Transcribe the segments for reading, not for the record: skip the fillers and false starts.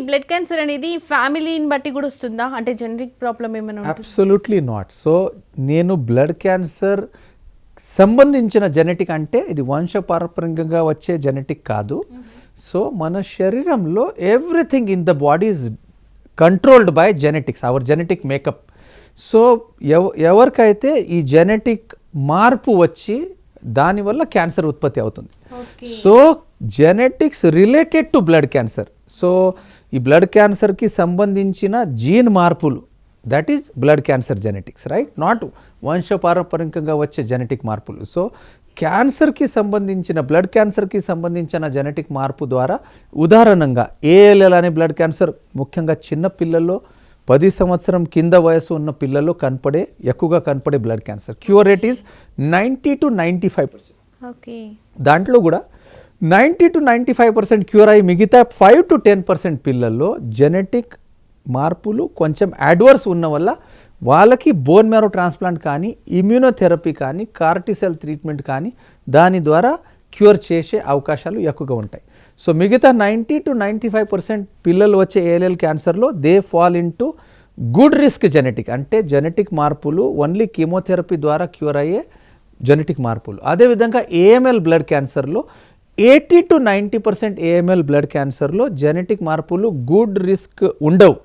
Blood cancer అనేది ఫ్యామిలీని బట్టి కూడా వస్తుందా, అంటే జెనెటిక్ ప్రాబ్లం ఏమైనా ఉంటుందా? Absolutely not. సో నేను బ్లడ్ క్యాన్సర్ సంబంధించిన జెనెటిక్ అంటే ఇది వంశపారంపర్యంగా వచ్చే జెనెటిక్ కాదు. సో మన శరీరంలో everything in the body is controlled by genetics, our genetic makeup. So ఎవరికైతే ఈ జెనెటిక్ మార్పు వచ్చి దానివల్ల క్యాన్సర్ ఉత్పత్తి అవుతుంది. So genetics related to blood cancer. So ఈ బ్లడ్ క్యాన్సర్కి సంబంధించిన జీన్ మార్పులు, that is blood cancer genetics, right? Not వంశపారంపర్యంగా వచ్చే జెనెటిక్ మార్పులు. సో క్యాన్సర్కి సంబంధించిన బ్లడ్ క్యాన్సర్కి సంబంధించిన జెనెటిక్ మార్పు ద్వారా ఉదాహరణంగా ALL అనే బ్లడ్ క్యాన్సర్ ముఖ్యంగా చిన్న పిల్లల్లో 10 సంవత్సరం కింద వయసు ఉన్న పిల్లల్లో ఎక్కువగా కనపడే blood cancer. Cure rate is 90 to 95%. Okay. దాంట్లో కూడా 90 to 95% క్యూర్ అయ్యి మిగతా 5 to 10% పిల్లల్లో జెనెటిక్ మార్పులు కొంచెం అడ్వర్స్ ఉన్న వల్ల వాళ్ళకి బోన్ మ్యారో ట్రాన్స్ప్లాంట్ కానీ ఇమ్యూనోథెరపీ కానీ కార్టిసెల్ ట్రీట్మెంట్ కానీ దాని ద్వారా క్యూర్ చేసే అవకాశాలు ఎక్కువగా ఉంటాయి. సో మిగతా 90 to 95% పిల్లలు వచ్చే ALL క్యాన్సర్లో they fall into good risk genetic, అంటే జెనెటిక్ మార్పులు ఓన్లీ కీమోథెరపీ ద్వారా క్యూర్ అయ్యే జెనెటిక్ మార్పులు. అదేవిధంగా AML బ్లడ్ క్యాన్సర్లో 80 to 90% AML బ్లడ్ క్యాన్సర్లో జెనెటిక్ మార్పులు గుడ్ రిస్క్ ఉండవు.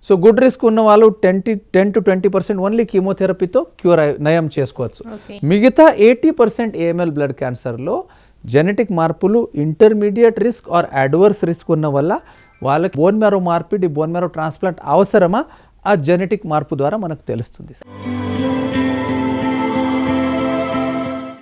సో గుడ్ రిస్క్ ఉన్న వాళ్ళు 10 to 20% ఓన్లీ కీమోథెరపీతో నయం చేసుకోవచ్చు. మిగతా 80% AML బ్లడ్ క్యాన్సర్లో జెనెటిక్ మార్పులు intermediate risk or adverse risk ఉన్న వల్ల వాళ్ళకి బోన్ మ్యారో మార్పిడి, బోన్ మ్యారో ట్రాన్స్ప్లాంట్ అవసరమా, ఆ జెనెటిక్ మార్పు ద్వారా మనకు తెలుస్తుంది.